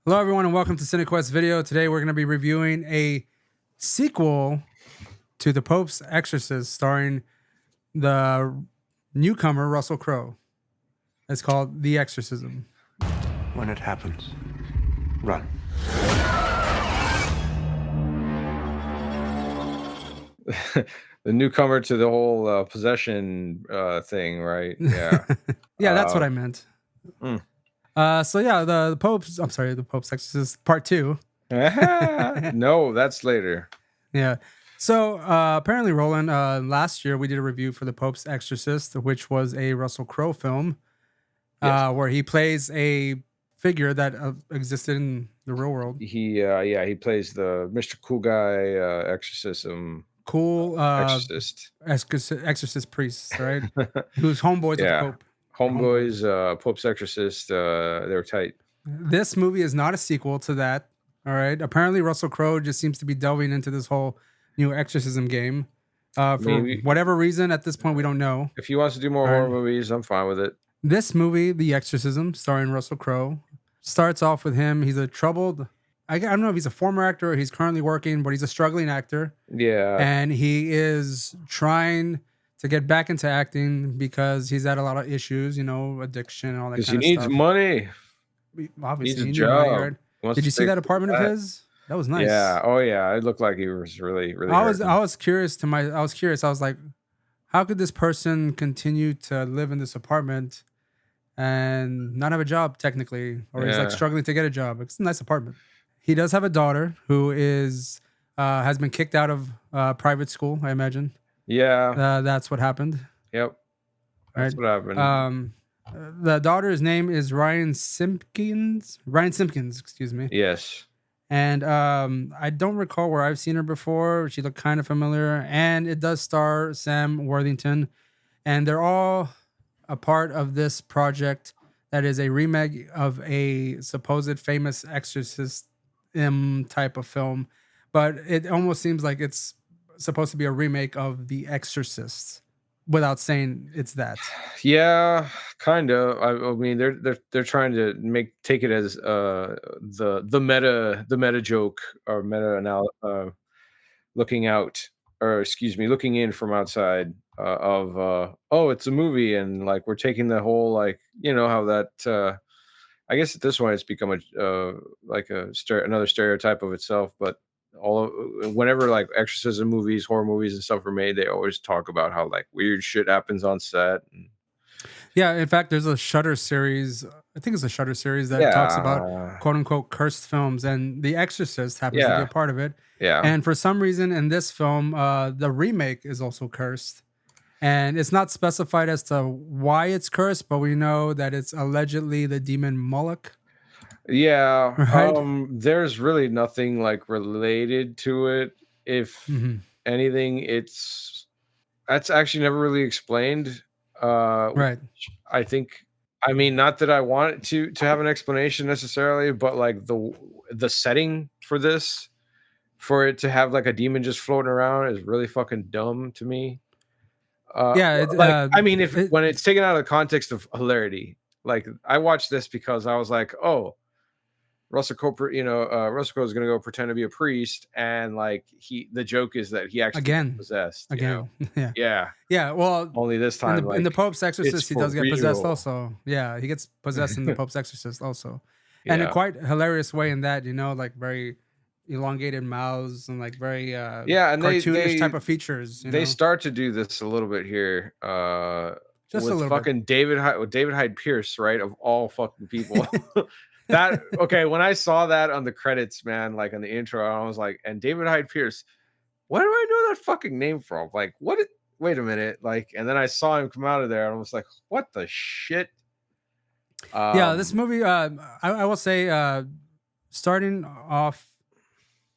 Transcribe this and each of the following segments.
Hello, everyone, and welcome to CineQuest Video. Today, we're going to be reviewing a sequel to The Pope's Exorcist, starring the newcomer Russell Crowe. It's called The Exorcism. When it happens, run. The newcomer to the whole possession thing, right? Yeah. Yeah, that's what I meant. So yeah, the Pope's Exorcist Part 2. No, that's later. Yeah. So apparently, Roland, last year we did a review for The Pope's Exorcist, which was a Russell Crowe film, where he plays a figure that existed in the real world. He plays the Mr. Cool Guy Exorcism. Cool Exorcist. Exorcist priests, right? Who's homeboys with the Pope. Homeboys, Pope's Exorcist, they're tight. This movie is not a sequel to that. All right. Apparently, Russell Crowe just seems to be delving into this whole new exorcism game. For Maybe. whatever reason, at this point, we don't know. If he wants to do more horror movies, I'm fine with it. This movie, The Exorcism, starring Russell Crowe, starts off with him. He's a troubled, I don't know if he's a former actor or he's currently working, but he's a struggling actor. Yeah. And he is trying to get back into acting because he's had a lot of issues, addiction and all that kind of stuff. Because he needs money. Obviously, he needs a job. Did you see that apartment of his? That was nice. Yeah. Oh yeah. It looked like he was really. I was curious. I was like, how could this person continue to live in this apartment and not have a job technically, or he's like struggling to get a job? It's a nice apartment. He does have a daughter who is has been kicked out of private school, I imagine. Yeah. That's what happened. Yep. That's what happened. The daughter's name is Ryan Simpkins, excuse me. Yes. And I don't recall where I've seen her before. She looked kind of familiar. And it does star Sam Worthington. And they're all a part of this project that is a remake of a supposed famous Exorcist type of film. But it almost seems like it's supposed to be a remake of The Exorcist without saying it's that. Yeah, kind of. I mean, they're trying to take it as the meta joke or looking in from outside of it's a movie, and like we're taking the whole how that I guess at this point it's become another stereotype of itself, but whenever like exorcism movies, horror movies and stuff are made, they always talk about how like weird shit happens on set. Yeah, in fact, there's a Shudder series. I think it's a Shudder series that talks about quote unquote cursed films, and The Exorcist happens to be a part of it. Yeah. And for some reason in this film, the remake is also cursed. And it's not specified as to why it's cursed, but we know that it's allegedly the demon Moloch. Yeah. Right? There's really nothing like related to it. If anything, that's actually never really explained. Right. I think, I mean, not that I want it to have an explanation necessarily, but like the setting for this, for it to have like a demon just floating around is really fucking dumb to me. I mean, when it's taken out of the context of hilarity, like I watched this because I was like, oh, Russell Crowe is gonna go pretend to be a priest, and like the joke is that he actually gets possessed again. Yeah. Well, only this time in the Pope's Exorcist, he does get possessed also. Yeah, he gets possessed in the Pope's Exorcist also, and in quite hilarious way in that, like very elongated mouths and like very and cartoonish type of features. They start to do this a little bit here. Just with a little fucking bit. David Hyde Pierce, right? Of all fucking people. When I saw that on the credits, man, like on the intro, I was like, and David Hyde Pierce, where do I know that fucking name from? Like, wait a minute. Like, and then I saw him come out of there and I was like, what the shit? This movie, I will say, starting off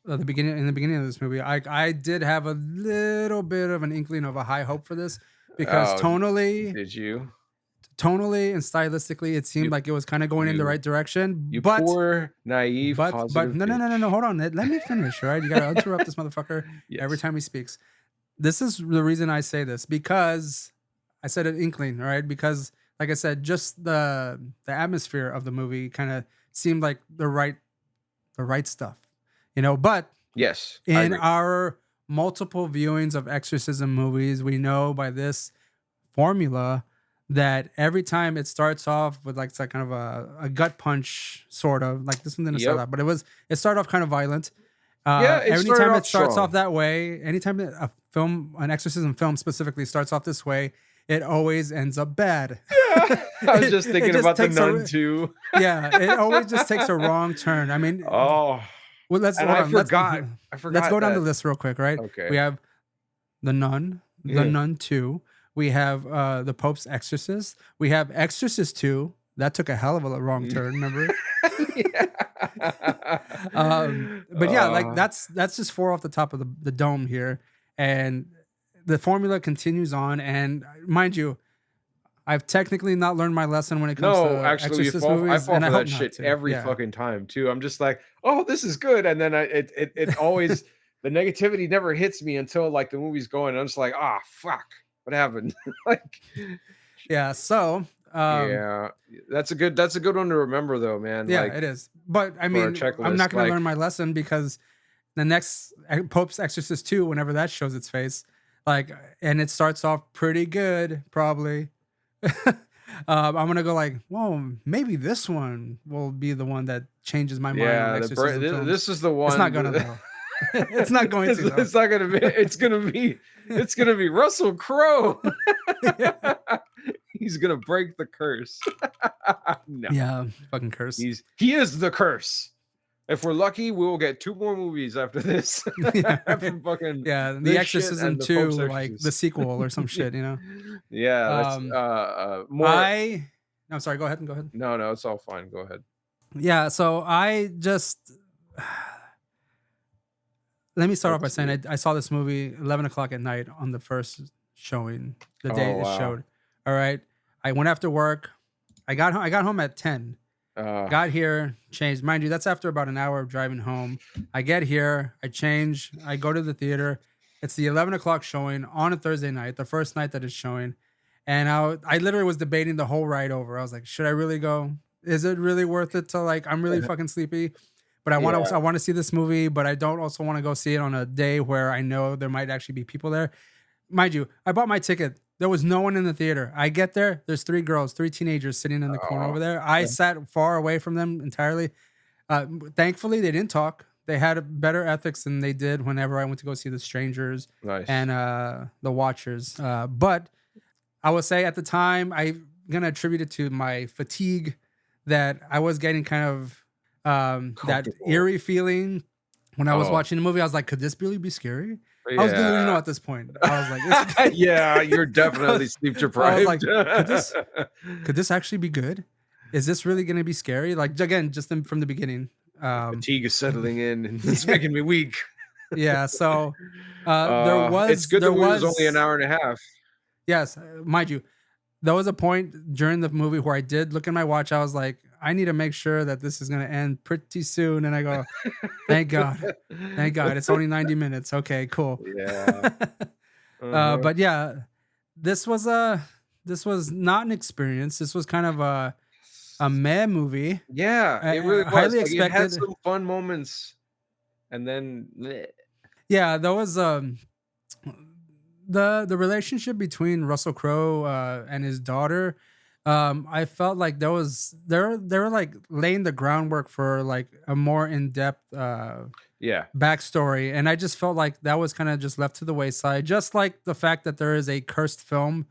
in the beginning of this movie, I did have a little bit of an inkling of a high hope for this because tonally, did you? Tonally and stylistically, it seemed like it was kind of going in the right direction. But poor, naive, but no, hold on. Let me finish, right? You gotta interrupt this motherfucker every time he speaks. This is the reason I say this, because I said an inkling, right? Because like I said, just the atmosphere of the movie kind of seemed like the right the right stuff, you know. But Yes, I in agree. our multiple viewings of exorcism movies, we know by this formula that every time it starts off with like it's like kind of a gut punch, sort of like this one didn't start Yep. that, but it started off kind of violent. Yeah, it started Anytime it off starts off strong. that way, anytime an exorcism film specifically starts off this way, it always ends up bad. Yeah, I was just It thinking just about The takes Nun too. yeah, it always just takes a wrong turn. I mean, Oh, well, let's and hold I on. forgot. I Let's forgot go down the that. list real quick, right? We Okay. have The Nun, The Yeah. Nun 2. We have The Pope's Exorcist. We have Exorcist 2. That took a hell of a wrong turn, remember? Yeah. But yeah, like that's just four off the top of the dome here. And the formula continues on. And mind you, I've technically not learned my lesson when it comes No, to actually, Exorcist I movies, fall and I for hope that not shit to. every Yeah. fucking time too. I'm just like, oh, this is good, and then it always the negativity never hits me until like the movie's going. I'm just like, ah, fuck, what happened? Like, Yeah. So yeah, that's a good one to remember though, man. yeah, Like it is. But I for a mean, I'm not checklist, gonna like learn my lesson because the next Pope's Exorcist 2, whenever that shows its face, like, and it starts off pretty good, probably. I'm gonna go like, well, maybe this one will be the one that changes my mind on yeah, exorcism films. this is the It's not one. gonna though. It's not going to though. It's not gonna be. It's gonna be Russell Crowe. Yeah. He's gonna break the curse. No, Yeah, fucking curse. he is the curse. If we're lucky, we will get 2 more movies after this. Yeah, right. From fucking Yeah, The this shit Exorcism and the Pope's 2, like the Exorcist. sequel or some shit, you know. Yeah, that's Um, more. I'm sorry. Go ahead. Go ahead. No, it's all fine. Go ahead. Yeah. So I just let me start off by Let's saying see. I saw this movie 11 o'clock at night on the first showing, the day Oh it wow. showed. All right. I went after work. I got home at 10. Uh, Got here, changed. Mind you, that's after about an hour of driving home. I get here, I change, I go to the theater. It's the 11 o'clock showing on a Thursday night, the first night that it's showing. And I literally was debating the whole ride over. I was like, should I really go? Is it really worth it to like, I'm really fucking sleepy, but yeah. I want to see this movie, but I don't also want to go see it on a day where I know there might actually be people there. Mind you, I bought my ticket. There was no one in the theater. I get there. There's 3 girls, 3 teenagers sitting in the corner Oh, over there. I sat far away from them entirely. Thankfully, they didn't talk. They had better ethics than they did whenever I went to go see The Strangers nice. and The Watchers. But I would say at the time, I'm going to attribute it to my fatigue that I was getting kind of that Comfortable. eerie feeling when I was Oh. watching the movie. I was like, could this really be scary? I was delusional Yeah. at this point. I was like, Yeah, you're definitely sleep I was deprived. like, could this actually be good? Is this really going to be scary? Like again, just from the beginning. Fatigue is settling in and it's making me weak. Yeah. So It's good the there movie was only an was hour and a half. yes, mind you, there was a point during the movie where I did look at my watch. I was like, I need to make sure that this is going to end pretty soon. And I go, thank God, thank God, it's only 90 minutes. Okay, cool. Yeah. Uh-huh. But yeah, this was not an experience. This was kind of a meh movie. Yeah, it really was. Highly Like, it had expected. some fun moments, and then bleh. Yeah, there was the relationship between Russell Crowe and his daughter. I felt like they were like laying the groundwork for like a more in-depth Yeah. backstory, and I just felt like that was kind of just left to the wayside. Just like the fact that there is a cursed film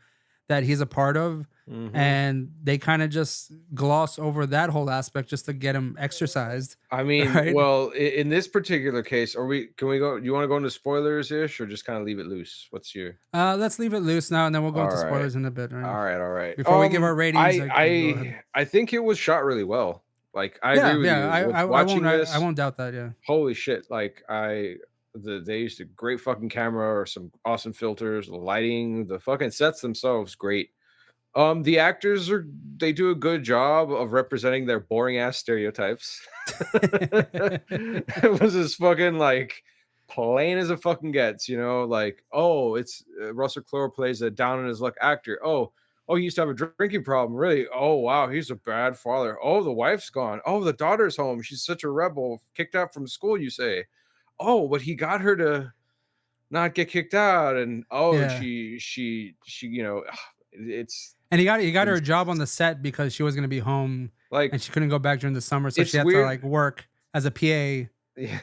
that he's a part of, Mhm. and they kind of just gloss over that whole aspect just to get him exercised. I mean, Right? well, in this particular case, can we go? You want to go into spoilers ish, or just kind of leave it loose? What's your? Let's leave it loose now, and then we'll go All into right. spoilers in a bit. Right? All right. Before we give our ratings, go ahead. I think it was shot really well. Like I agree with you. Watching this, I won't doubt that. Yeah. holy shit! Like they used a great fucking camera or some awesome filters, the lighting, the fucking sets themselves, great. The actors they do a good job of representing their boring ass stereotypes. It was just fucking like plain as it fucking gets, you know, like, oh, it's Russell Crowe plays a down on his luck actor. Oh, Oh, he used to have a drinking problem. Really? Oh, wow. He's a bad father. Oh, the wife's gone. Oh, the daughter's home. She's such a rebel. Kicked out from school, you say. Oh, but he got her to not get kicked out. And oh, Yeah. she, it's And he got her a job on it's the set because she was gonna be home like, and she couldn't go back during the summer, so she it's had to weird. like work as a PA Yeah.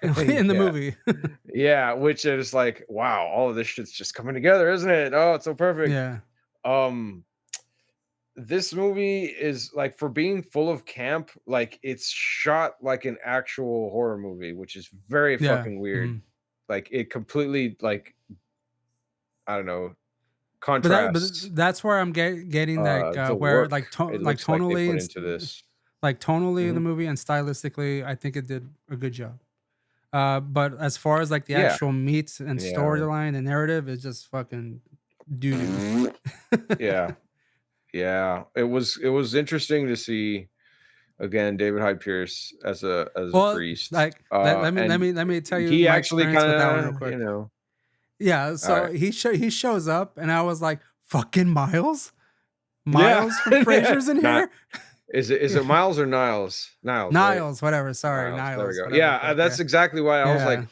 in the Yeah. movie. Yeah. Which is like, wow, all of this shit's just coming together, isn't it? Oh, it's so perfect. Yeah. Um, this movie is like, for being full of camp, like it's shot like an actual horror movie, which is very Yeah. fucking weird. Mhm. Like it completely, like, I don't know, But contrasts that's where I'm getting like the where work like it like looks like they tonally put and into this. like tonally the Mhm. movie and stylistically, I think it did a good job. But as far as like the Yeah. actual meat and Yeah. storyline and narrative, it's just fucking doo doo. Yeah. Yeah. It was interesting to see again David Hyde Pierce as a Well, priest. like let me And let me tell you he my actually experience kind with that one real of, quick. Yeah, all so right. he shows up and I was like, "Fucking Miles? Yeah. Miles from Frasier's in Not here?" is it Miles or Niles? Niles, right? Niles, whatever. Sorry, Niles. There we Niles, go. whatever. Yeah, Fuck that's yeah, exactly why I was like, yeah,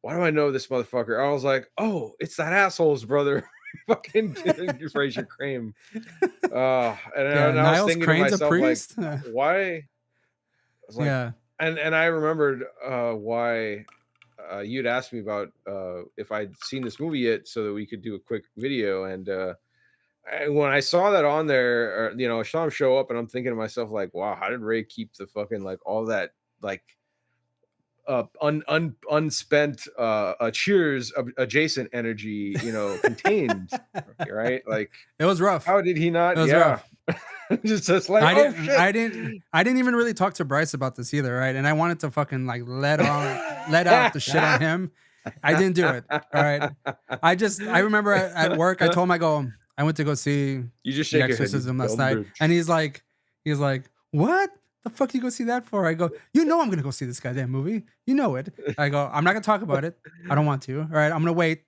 why do I know this motherfucker? I was like, oh, it's that asshole's brother. Fucking Fraser Crane. yeah. And I was Niles thinking to Crane's a myself, like, priest. why? I was like, Yeah, and I remembered why you'd asked me about if I'd seen this movie yet, so that we could do a quick video. And when I saw that on there, or, I saw him show up, and I'm thinking to myself, like, wow, how did Ray keep the fucking, like, all that, like, unspent cheers adjacent energy, contained, right? Like, it was rough. how did he It not? was Yeah. rough. Just like, oh shit. I didn't even really talk to Bryce about this either, right? And I wanted to fucking like let out the shit on him. I didn't do it. All right. I remember at work, I told him, I went to go see You just The shake your head, you Exorcism last dumb night. bitch. And he's like, what? The fuck do you go see that for? I go, you know I'm gonna go see this goddamn movie. You know it. I go, I'm not gonna talk about it. I don't want to. All right. I'm gonna wait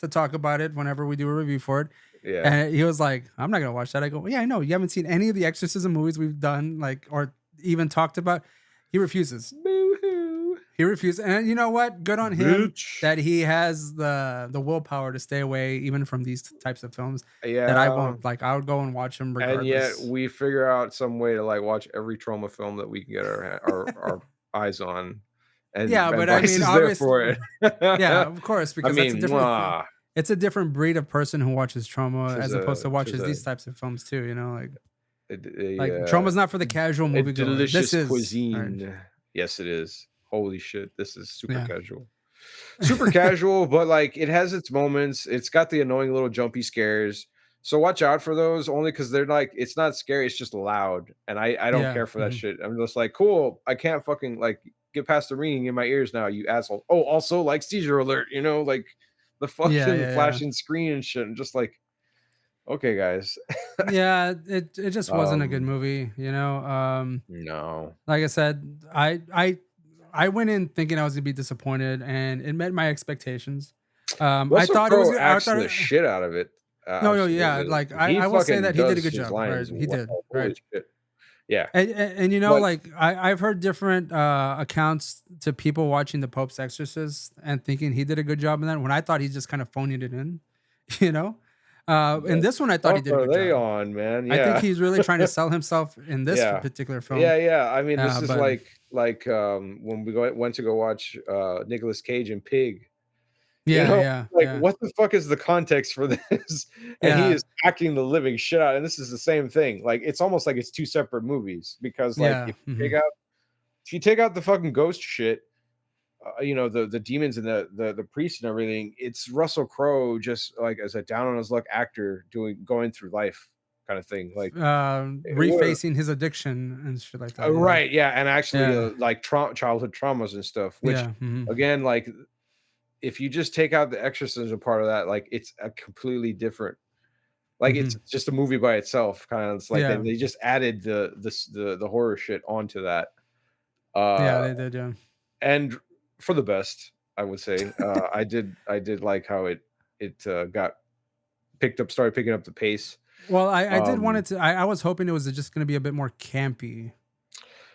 to talk about it whenever we do a review for it. Yeah. And he was like, I'm not gonna watch that. I go, well, yeah, I know. You haven't seen any of the Exorcism movies we've done, like, or even talked about. He refuses. Boo-hoo. He refused. And you know what? Good on him Bitch. that he has the willpower to stay away even from these types of films that I Yeah. won't like. I would go and watch them And yet regardless. we figure out some way to, like, watch every trauma film that we can get our eyes on, Yeah, and but I Bryce mean, is there for obviously, it. yeah, of course, I because that's a mean, different mwah, it's a different breed of person who watches trauma tis as opposed to a tis watches a these types of films too, like a trauma's not for the casual a moviegoer. This delicious is, right? cuisine. Yes, it is. Holy shit, this is super Yeah. casual. Super casual, but, like, it has its moments. It's got the annoying little jumpy scares. So watch out for those, only because they're like, it's not scary, it's just loud. And I don't Yeah. care for that Mhm. shit. I'm just like, cool. I can't fucking, like, get past the ringing in my ears now, you asshole. Oh, also, like, seizure alert, like the Yeah, fucking yeah, yeah. flashing screen and shit. I'm just like, okay, guys. Yeah, it just wasn't a good um, movie. no. Like I said, I went in thinking I was gonna be disappointed, and it met my expectations. I Russell thought it was. Crowe I acts thought. the shit out of it. No, no, yeah. Absolutely. Like He I will say fucking that he did a does good his job. Right, lines he well. did. Holy Right. shit. Yeah. And But like I've heard different accounts to people watching the Pope's Exorcist and thinking he did a good job in that. When I thought he just kind of phoned it in, you know. In the this one, I thought he fuck did a are good they job. on, man? I think Yeah. he's really trying to sell himself in this Yeah. particular film. Yeah, yeah. I mean, this is But like when we went to go watch Nicolas Cage and Pig, you yeah, know, yeah, like, yeah, what the fuck is the context for this? And he yeah, is acting the living shit out. And this is the same thing. Like, it's almost like it's two separate movies, because, like, yeah. if you take out the fucking ghost shit, the demons and the priest and everything, it's Russell Crowe just, like, as a down on his luck actor going through life kind of thing. Like, what Refacing his addiction and shit like that. Yeah, right, yeah, and actually, yeah, like, childhood traumas and stuff, which, yeah. again, like, if you just take out the exorcism part of that, like, it's a completely different, like, it's Hmm. just a movie by itself, kinda. It's like Yeah, they just added the horror shit onto that, yeah. uh, They did. Yeah, and for the best, I would say. I did like how it got started picking up the pace. Well, I did want Um, it to. I was hoping it was just going to be a bit more campy.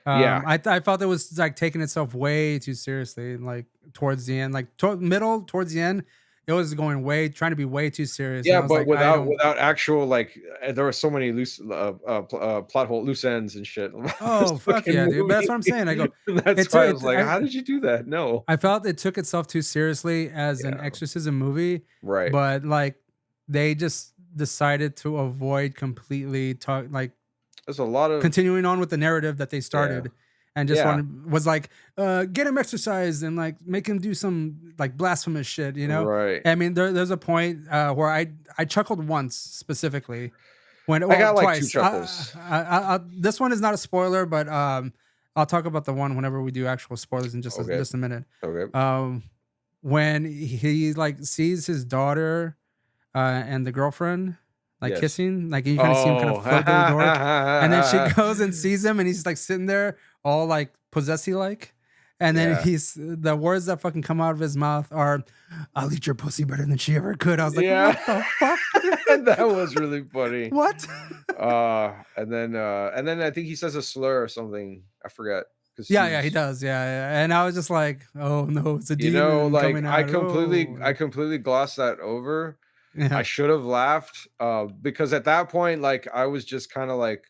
yeah, I felt it was like taking itself way too seriously, like towards the end, like middle towards the end, it was going way trying to be way too serious, and yeah, I was but like, I don't. without actual like, there were so many plot hole loose ends and shit. About this Oh fuck fucking yeah, dude! But that's movie. what I'm saying. I go, That's it's why I was it. like, how did you do that? No, I felt it took itself too seriously as an yeah, exorcism movie, right. but like they just decided to avoid completely talk like There's a lot of continuing on with the narrative that they yeah, started and just yeah, wanted was like get him exercised and like make him do some like blasphemous shit, you know. right. I mean there's a point where I chuckled once specifically when I well got like two twice chuckles. this one is not a spoiler but I'll talk about the one whenever we do actual spoilers in Okay, just a minute. okay. um when he like sees his daughter and the girlfriend like Yes. kissing, like you kind of see him kind of Oh, float through the door, and then she goes and sees him, and he's like sitting there all like possessy like, and then yeah, he's the words that fucking come out of his mouth are, "I'll eat your pussy better than she ever could." I was like, yeah. what the fuck, dude? That was really funny. What? And then I think he says a slur or something. I forget because Yeah, he he's, does. Yeah, and I was just like, oh no, it's a demon like coming out. I Oh, completely glossed that over. I yeah, should have laughed because at that point, like I was just kind of like,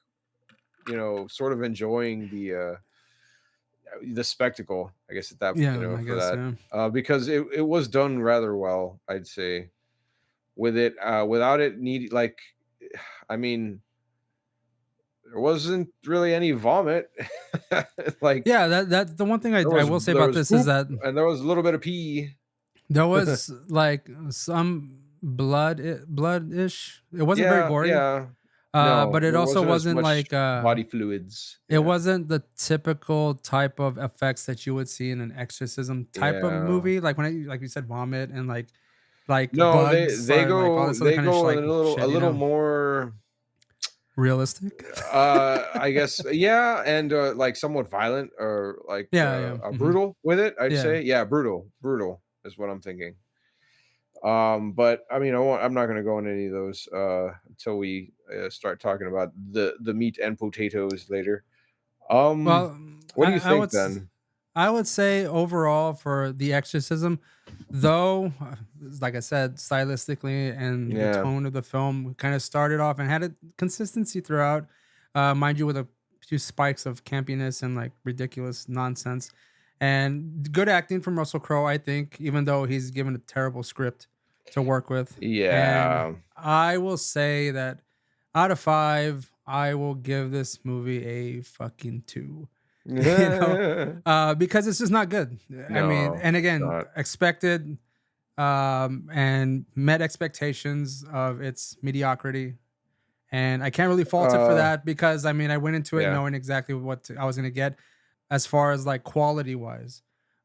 sort of enjoying the spectacle, I guess at that, yeah, I for guess, that, yeah. because it was done rather well, I'd say, with it, without it need like, I mean, there wasn't really any vomit, like Yeah, that's the one thing I will say there about was this is poop that and there was a little bit of pee. there was like some blood-ish. It wasn't very Yeah, gory, yeah. No, but it there also wasn't as wasn't much like body fluids. it Yeah, wasn't the typical type of effects that you would see in an exorcism type of yeah. movie. Like when like you said, vomit and like No, bugs or like all this other they kind of go like a shit, you little know, more, realistic. I guess, yeah, and like somewhat violent or like Yeah, brutal with it, I'd yeah. say. Yeah, brutal is what I'm thinking. But I mean, I'm not going to go into any of those until we start talking about the meat and potatoes later. Um, Well, what do you think then? I would say overall for The Exorcism, though, like I said, stylistically and the Yeah. tone of the film kind of started off and had a consistency throughout, mind you, with a few spikes of campiness and like ridiculous nonsense, and good acting from Russell Crowe, I think, even though he's given a terrible script to work with. And Yeah. I will say that out of five, I will give this movie a fucking two. You know, because it's just not good. I mean, No, and it's again, not. expected and met expectations of its mediocrity. And I can't really fault it for Uh, that because I mean, I went into it yeah. knowing exactly I was going to get as far as like quality wise.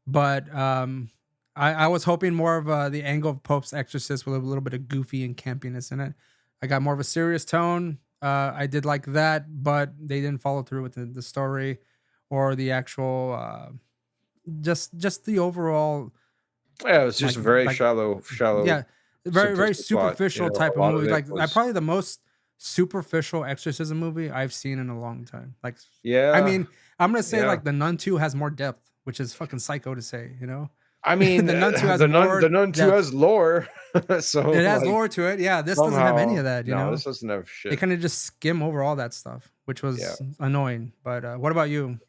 But I was hoping more of the angle of Pope's Exorcist with a little bit of goofy and campiness in it. I got more of a serious tone. I did like that, but they didn't follow through with the story or the actual just the overall Yeah, it was just like a very like shallow, yeah, very simplistic plot. superficial type A of lot of movie. it Like I was, probably the most superficial exorcism movie I've seen in a long time. Like I yeah, mean, I'm gonna say yeah. like the Nun 2 has more depth, which is fucking psycho to say, you know? I mean, The Nun 2 has more the Nun 2 depth. has lore, so It has like lore to it. Yeah, this doesn't have any somehow, of that, you no, know? this doesn't have They shit. kind of just skim over all that stuff, which Yeah. was annoying. But what about you?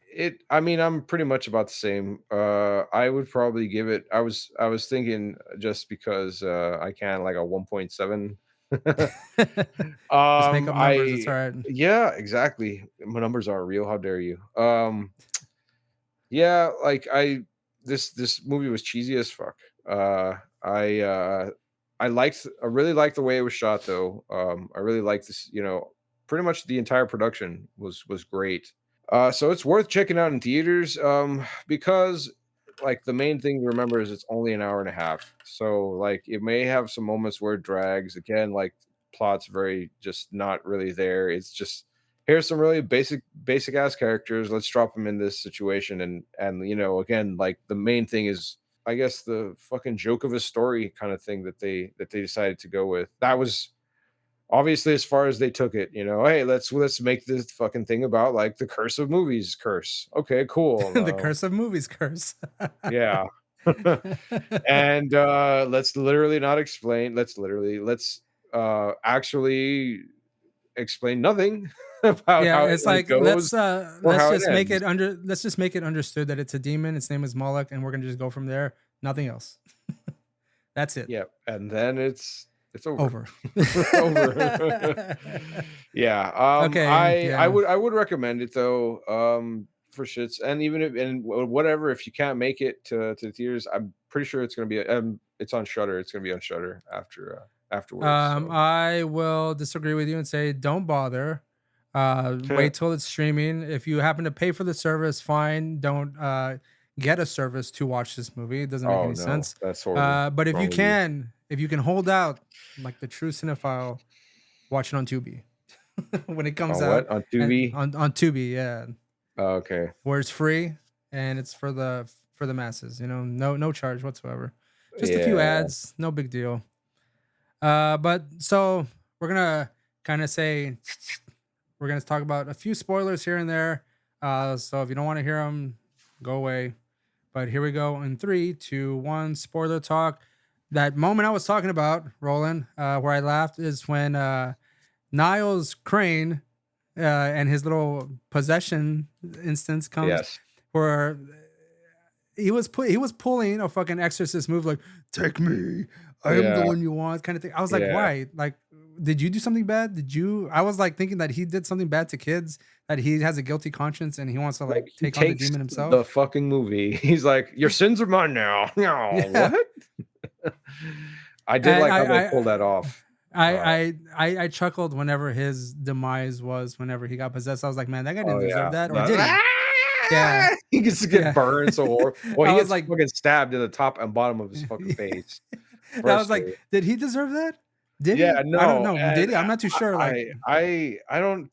I mean, I'm pretty much about the same. I would probably give it, I was thinking just because I can, like a 1.7. Just make up numbers. It's I all right. Yeah, exactly. My numbers aren't real. How dare you? Yeah, like this movie was cheesy as fuck. I I really liked the way it was shot though. I really liked this, pretty much the entire production was great. So it's worth checking out in theaters, because like the main thing to remember is it's only an hour and a half. So like it may have some moments where it drags. Again, like plot's very just not really there. It's just, here's some really basic ass characters. Let's drop them in this situation, and again, like the main thing is, I guess, the fucking joke of a story kind of thing that they decided to go with. That was obviously, as far as they took it, hey, let's make this fucking thing about like the curse of movies curse. Okay, cool. The curse of movies curse. Yeah. And let's literally not explain. Let's actually explain nothing about Yeah, how it's it like goes or let's how it just make ends. it let's just make it understood that it's a demon. Its name is Moloch, and we're gonna just go from there. Nothing else. That's it. Yeah, and then it's over. Over. Over. Yeah. Okay. Yeah. I would recommend it though. For shits, and even if and whatever, if you can't make it to the theaters, I'm pretty sure it's gonna be it's on Shutter. It's gonna be on Shutter afterwards. So I will disagree with you and say don't bother. Wait till it's streaming. If you happen to pay for the service, fine. Don't get a service to watch this movie. It doesn't make oh any no, sense. that's horrible. But What's wrong with you? if you can hold out like the true cinephile, watch it on Tubi when it comes On what? out. On And Tubi? on Tubi, yeah, Oh, okay. where it's free and it's for the masses. No charge whatsoever. Just a few Yeah. ads, no big deal. But so we're gonna kind of say we're gonna talk about a few spoilers here and there. So if you don't want to hear them, go away. But here we go in 3, 2, 1. Spoiler talk. That moment I was talking about, Roland, where I laughed, is when Niles Crane and his little possession instance comes, Yes. where he was pulling a fucking exorcist move, like take me, I am the Yeah. one you want, kind of thing. I was like, Yeah. why? Like, did you do something bad? I was like thinking that he did something bad to kids, that he has a guilty conscience and he wants to like He take on the takes demon himself. the fucking movie. He's like, your sins are mine now. No, Yeah. what? I did And like how they pulled that off. I chuckled whenever his demise was, whenever he got possessed. I was like, man, that guy didn't deserve that, or did he? Yeah. He gets to get Yeah. burned so horrible. Well, I he was gets like- fucking stabbed in the top and bottom of his fucking face. I was like, did he deserve that? Did he? Yeah, no, I don't know. and Did he? I'm not too sure. Like, I don't.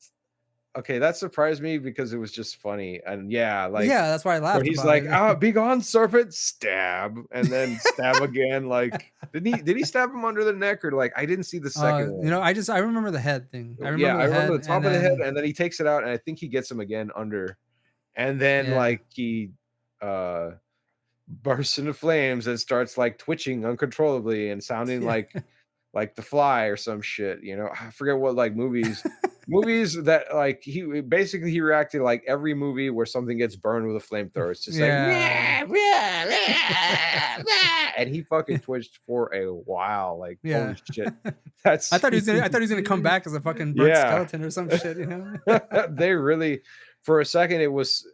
Okay, that surprised me because it was just funny, and yeah, like yeah, that's why I laughed. where he's about like, it. "Ah, be gone, serpent!" Stab, and then stab again. Like, did he stab him under the neck, or like I didn't see the second one. I remember the head thing. I remember Yeah, I remember the head, top and of the head, then- and then he takes it out, and I think he gets him again under, and then Yeah. like he bursts into flames and starts like twitching uncontrollably and sounding Yeah. like The Fly or some shit. I forget what like movies that like he reacted like every movie where something gets burned with a flamethrower. It's just Yeah. like and he fucking twitched for a while. Like Yeah. holy shit. That's I thought he was gonna come back as a fucking burnt Yeah. skeleton or some shit. They really, for a second, it was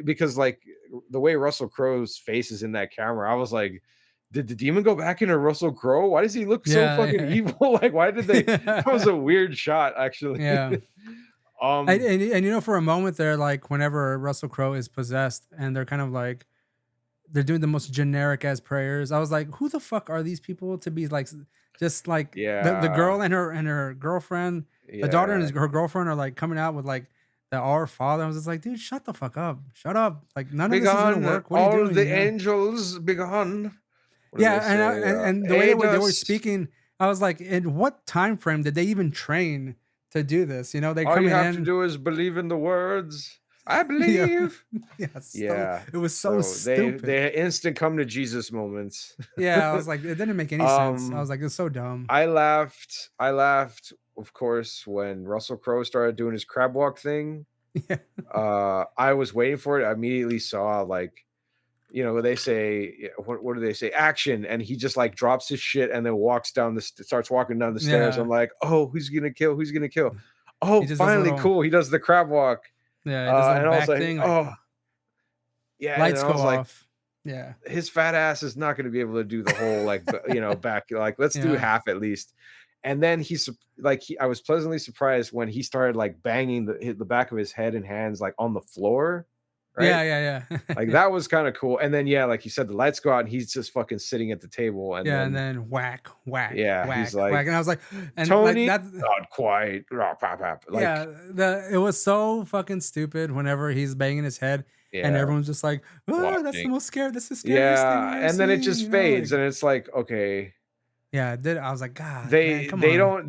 because like the way Russell Crowe's face is in that camera, I was like, did the demon go back into Russell Crowe? Why does he look so Yeah, fucking yeah. evil? Like, why did they? That was a weird shot, actually. Yeah. Um. And for a moment there, like whenever Russell Crowe is possessed and they're kind of like they're doing the most generic as prayers, I was like, who the fuck are these people to be like just like the Yeah. girl and her girlfriend, the daughter and her girlfriend are like coming out with like the Our Father. I was just like, dude, shut the fuck up. Shut up. Like none of this is gonna Begone, work. What are all you doing? the you know? angels begone. What do Yeah, they say? and the way they were Aegis. speaking, I was like, in what time frame did they even train to do this? They All come you have in. to do is believe in the words. I believe. Yes, Yeah. it was so stupid. They instant come to Jesus moments. Yeah, I was like, it didn't make any sense. I Um, was like, it's so dumb. I laughed, of course, when Russell Crowe started doing his crab walk thing. Yeah. I was waiting for it. I immediately saw like, they say, what do they say? Action, and he just like drops his shit and then starts walking down the stairs. Yeah. I'm like, oh, who's gonna kill? Who's gonna kill? Oh, He just does a finally, little- cool. He does the crab walk. Yeah, it does And a I was back like, thing. Like, oh, yeah. lights and go I was like, off. Yeah. his fat ass is not going to be able to do the whole like back, like let's do Yeah. half at least. And then I was pleasantly surprised when he started like banging the back of his head and hands like on the floor, right? Yeah. Like that was kind of cool. And then like you said, the lights go out and he's just fucking sitting at the table, and and then whack. Yeah, whack, he's like, whack. And I was like, and Tony, like, not quite. Like, yeah, it was so fucking stupid whenever he's banging his head. And everyone's just like, oh, that's the Watching. most scared. That's the scariest thing I've Yeah, ever and then it seen, just fades, and it's like, okay, Yeah, it did. I was like, God, man, They come they on. don't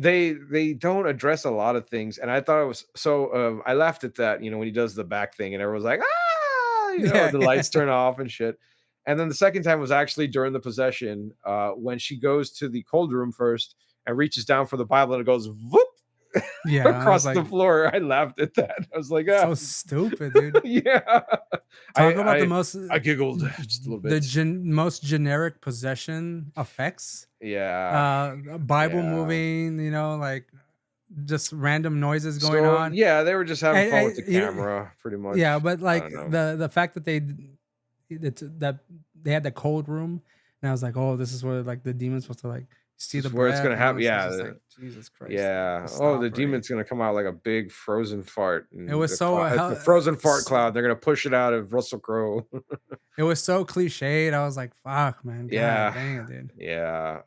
they don't address a lot of things, and I thought it was so. I laughed at that, when he does the back thing, and everyone's like, ah, Yeah, the yeah, lights turn off and shit. And then the second time was actually during the possession, when she goes to the cold room first and reaches down for the Bible, and it goes whoop yeah. I was across the like, floor. I laughed at that. I was like, so stupid, dude. yeah. Talk about the I most I giggled just a little the bit. most generic possession effects. Yeah, Bible yeah. moving, like just random noises going So on. yeah, they were just having fun with the And camera, pretty yeah, much. but I like don't know. the fact that that they had the cold room, and I was like, oh, this is where like the demon's supposed to like This see the is where it's breath, gonna and happen. it's Yeah, just like Jesus Christ, dude, yeah. just Oh, the stop already. demon's gonna come out like a big frozen fart, It and was so it's a hell. frozen fart cloud. They're gonna push it out of Russell Crowe. It was so cliched. I was like, fuck, man, god Yeah, dang it, dude. yeah.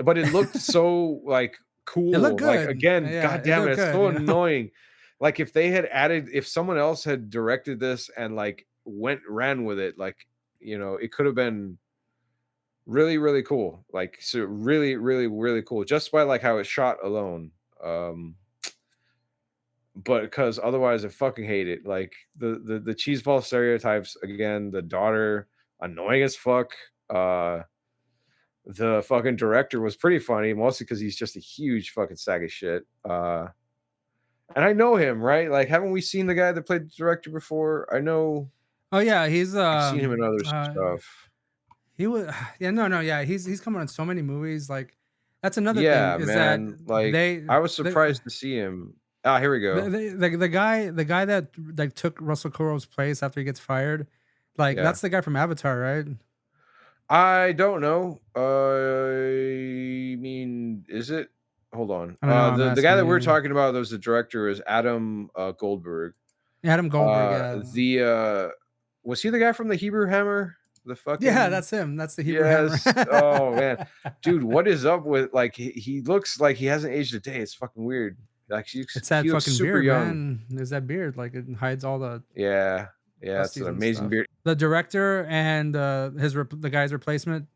But it looked so like It looked cool. Like good. again, Yeah, god it damn it, looked it's good. so annoying. Like if they had added, if someone else had directed this and like ran with it, like it could have been really, really cool. Like so really, really, really cool. Just by like how it's shot alone. But because otherwise I fucking hate it. Like the cheeseball stereotypes again, the daughter annoying as fuck. The fucking director was pretty funny, mostly because he's just a huge fucking sack of shit. And I know him, right? Like, haven't we seen the guy that played the director before? I know Oh yeah, he's I've seen him in other stuff. he was yeah, no, yeah, he's coming on so many movies. Like that's another thing Yeah, is that man. Like, I was surprised to see him. Ah, here we go. the guy that like took Russell Crowe's place after he gets fired, like Yeah. that's the guy from Avatar, right? I don't know. I mean, is it? Hold on. I don't know. I'm The guy asking that we're you. talking about, that was the director, is Adam Goldberg. Adam Goldberg, yeah. The Was he the guy from the Hebrew Hammer? The Yeah, fucking that's him. That's the Hebrew Hammer. yes. Oh man, dude, what is up with like he looks like he hasn't aged a day. It's fucking weird. Like It's that he looks fucking super beard, young. man. There's that beard, like it hides all the Yeah, yeah, it's an crusties and amazing stuff. beard. The director and the guy's replacement,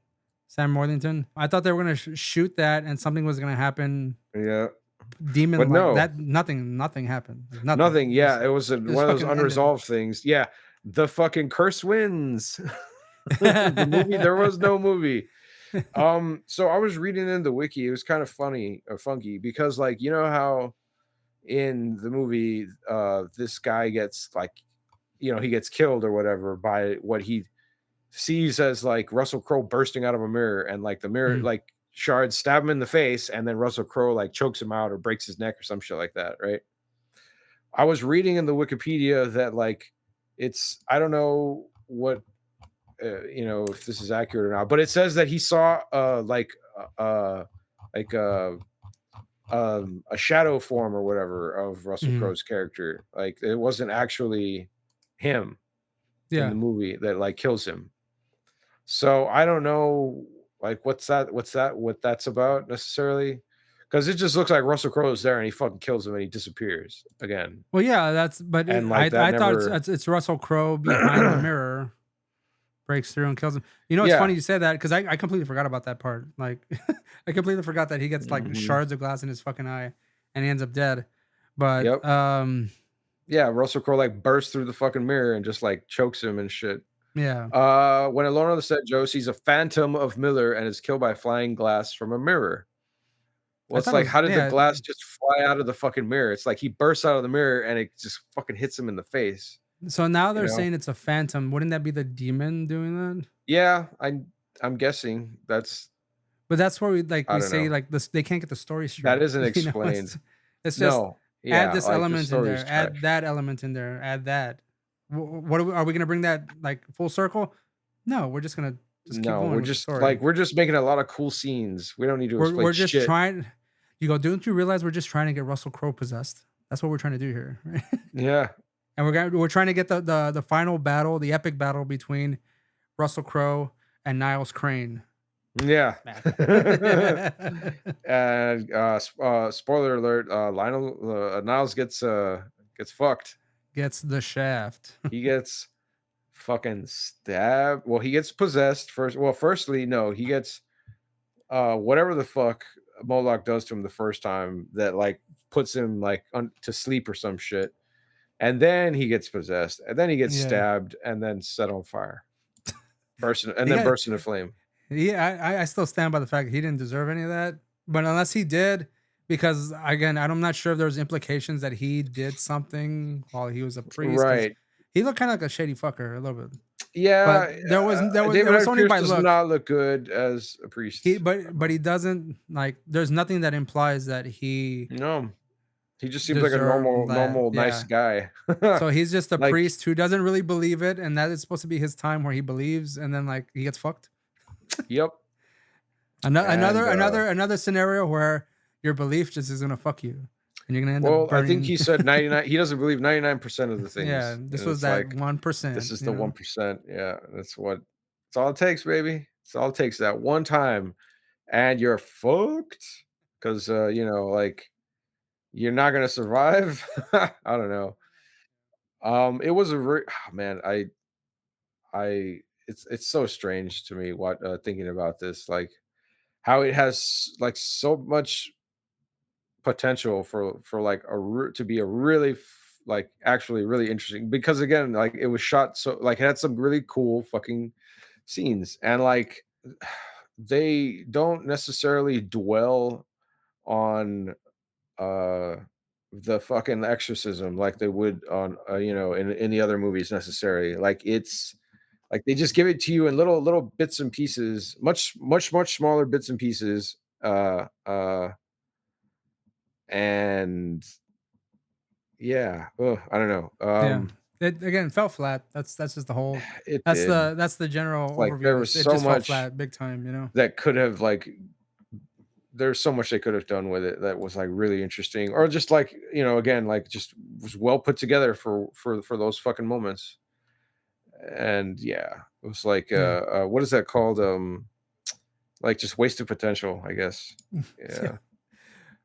Sam Worthington. I thought they were gonna shoot that, and something was gonna happen. Yeah, but Demon like no, that. Nothing happened. Like nothing. nothing. Yeah, it was It just one of those fucking ended. unresolved things. Yeah, the fucking curse wins. The movie, there was no movie. So I was reading in the wiki. It was kind of funny or funky because, like, you know how in the movie, this guy gets like, he gets killed or whatever by what he sees as like Russell Crowe bursting out of a mirror, and like the mirror, Mhm. like shards stab him in the face, and then Russell Crowe like chokes him out or breaks his neck or some shit like that, right? I was reading in the Wikipedia that like I don't know what if this is accurate or not, but it says that he saw like a shadow form or whatever of Russell Mhm. Crowe's character. Like it wasn't actually him in the Yeah. movie that like kills him. So I don't know like what that's about necessarily. Because it just looks like Russell Crowe is there and he fucking kills him and he disappears again. Well, yeah. But And I like that thought never it's Russell Crowe behind the mirror breaks through and kills him. You know, it's yeah. funny you said that because I completely forgot about that part. Like, I completely forgot that he gets like Mhm. shards of glass in his fucking eye, and he ends up dead. But Yep. Yeah, Russell Crowe like bursts through the fucking mirror and just like chokes him and shit. yeah, When alone on the set, Joe sees a phantom of Miller and is killed by flying glass from a mirror. Well, I it's thought it like, was how did the yeah. glass just fly out of the fucking mirror? It's like he bursts out of the mirror and it just fucking hits him in the face, So now you they're know? saying it's a phantom. Wouldn't that be the demon doing that? Yeah, I'm guessing that's But that's where I we don't say know. like this. They can't get the story That straight. isn't It's explained. just No. add Yeah, this like the element in story is there, add trash. that element in there, add that. What are we gonna bring that like full circle? No, we're just gonna just keep No, going with the story. we're just making a lot of cool scenes. We don't need to explain We're just shit. trying. You go, don't you realize we're just trying to get Russell Crowe possessed? That's what we're trying to do here, right? Yeah. And we're trying to get the final battle, the epic battle between Russell Crowe and Niles Crane. Yeah. Man. And spoiler alert, Niles gets fucked. Gets the shaft. He gets fucking stabbed. Well, he gets possessed first. Well, firstly, no, he gets whatever the fuck Moloch does to him the first time that like puts him like to sleep or some shit, and then he gets possessed, and then he gets Yeah. stabbed, and then set on fire, He got burst into flame. Yeah, I still stand by the fact he didn't deserve any of that. But unless he did, because again, I'm not sure if there's implications that he did something while he was a priest, because Right. he looked kind of like a shady fucker a little bit. But Yeah, it David was Hyde only Pierce by does look. not look good as a He priest. but he doesn't like. There's nothing that implies that he No, he just seems like a deserved that. nice Yeah. guy. So he's just a Like, priest who doesn't really believe it, and that is supposed to be his time where he believes, and then like he gets fucked. yep. Another And another scenario where your belief just is gonna fuck you, and you're gonna end up well, I think burning. he said 99. He doesn't believe 99% of the Yeah, things, this and was it's that like 1%. this is You the know. 1%. Yeah, that's all it takes, baby. It's all it takes that one time, and you're fucked because like you're not gonna survive. I don't know. It was man. I it's so strange to me what thinking about this, like how it has like so much potential for like to be a really like actually really interesting, because again like it was shot so like it had some really cool fucking scenes, and like they don't necessarily dwell on uh the fucking exorcism like they would on in the other movies necessarily. Like it's like they just give it to you in little bits and pieces, much smaller bits and pieces, and yeah, I don't know. Yeah. It again fell flat. That's just the whole. It did. That's the general Like overview there of was this. It so just fell much flat big time. You know. that could have like there's so much they could have done with it that was like really interesting, or just like again like just was well put together for those fucking moments. And yeah, it was like Yeah. what is that called? Like just wasted potential, I guess. Yeah. Yeah.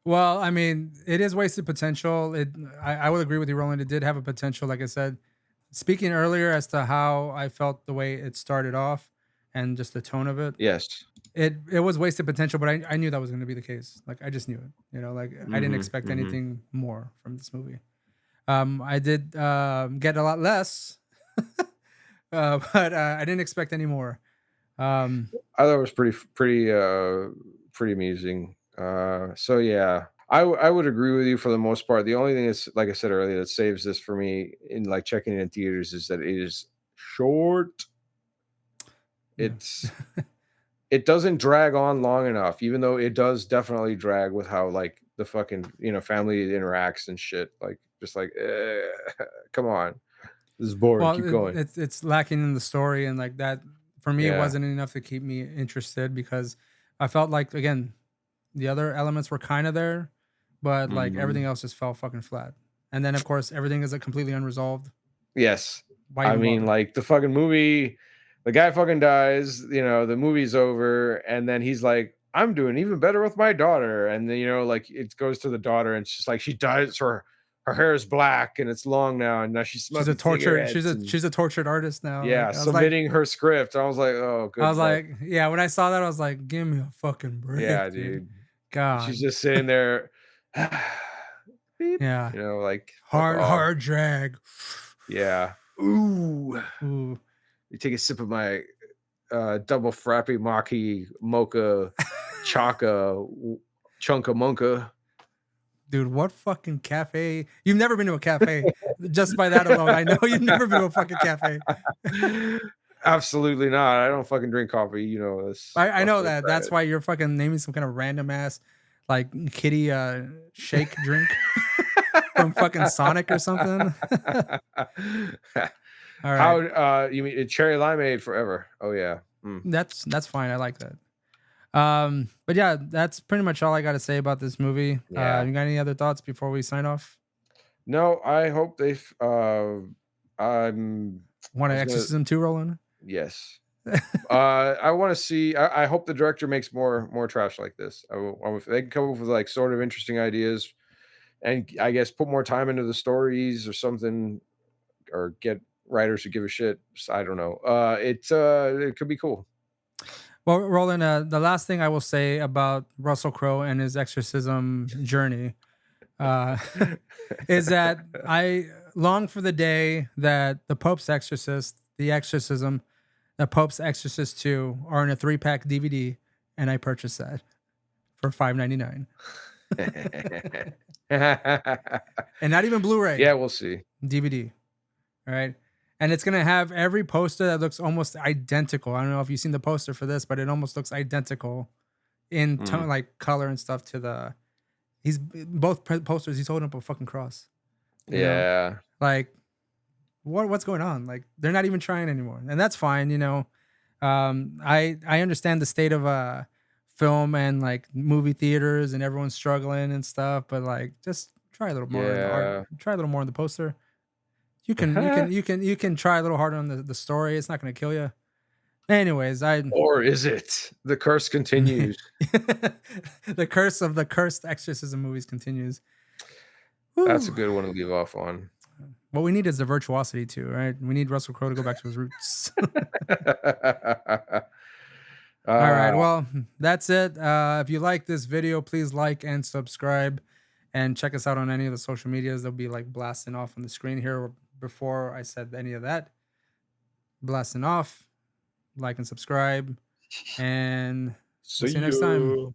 Well, I mean, it is wasted potential. I would agree with you, Roland. It did have a potential, like I said. Speaking earlier as to how I felt the way it started off and just the tone of it, Yes. it was wasted potential, but I knew that was going to be the case. Like I just knew it. You know, like I didn't Mhm. expect Mhm. anything more from this movie. I did get a lot less, but I didn't expect any more. Um, I thought it was pretty amusing. So yeah, I would agree with you for the most part. The only thing is, like I said earlier, that saves this for me in like checking it in theaters is that it is short. yeah. It's it doesn't drag on long enough, even though it does definitely drag with how like the fucking family interacts and shit. Like just like come on, this is boring. Well, Keep going. it's lacking in the story and like that. For me, it Yeah. wasn't enough to keep me interested because I felt like again the other elements were kind of there, but like everything Mhm. else just fell fucking flat. And then of course everything is like completely unresolved. Yes. Why I even mean, bother? like the fucking movie, the guy fucking dies, the movie's over, and then he's like, I'm doing even better with my daughter. And then, like it goes to the daughter and she's like, she dies, her hair is black and it's long now, and now she's She's a smoking tortured. cigarettes and She's a tortured artist now. yeah, Like I was like, submitting her script. I was like, oh, I good was fuck. like, yeah. When I saw that, I was like, give me a fucking Yeah, break, dude. dude. She's God, just sitting there, beep, yeah. like fuck off. Hard drag. Yeah. Ooh. Ooh, You take a sip of my double frappy maki mocha chaka chunka monka. dude, what fucking cafe? You've never been to a cafe. Just by that alone, I know you've never been to a fucking cafe. Absolutely not. I don't fucking drink coffee. You know this. I Fuck know with that. That's that. why you're fucking naming some kind of random ass like kitty shake drink from fucking Sonic or something. All right. How you mean cherry limeade forever? Oh yeah. Mm. That's fine. I like that. But yeah, that's pretty much all I got to say about this movie. Yeah. You got any other thoughts before we sign off? No, I hope I'm Want I to was gonna Exorcism 2 rolling? yes. I want to see. I hope the director makes more trash like this. If they can come up with like sort of interesting ideas, and I guess put more time into the stories or something, or get writers who give a shit. I don't know. It could be cool. Well, Roland, the last thing I will say about Russell Crowe and his exorcism journey uh, is that I long for the day that the Pope's Exorcist, the Exorcism, the Pope's Exorcist 2 are in a 3-pack DVD, and I purchase that for $5.99, and not even Blu-ray, Yeah, we'll see. DVD. All right. And it's gonna have every poster that looks almost identical. I don't know if you've seen the poster for this, but it almost looks identical in tone, Mm. like color and stuff. To the he's both posters. He's holding up a fucking cross. You know, Yeah. like what's going on? Like they're not even trying anymore, and that's fine. You know, I understand the state of film and like movie theaters and everyone's struggling and stuff, but like just try a little more in the art. Yeah. Try a little more in the poster. You can try a little harder on the story. It's not gonna kill you. Anyways, I Or is it? The curse continues. the curse of the cursed exorcism movies continues. That's a Woo. good one to leave off on. What we need is the virtuosity too, right? We need Russell Crowe to go back to his roots. All right, uh, well, that's it. If you like this video, please like and subscribe, and check us out on any of the social medias. They'll be like blasting off on the screen here before I said any of that. Blasting off, like and subscribe, and we'll see you next time. you.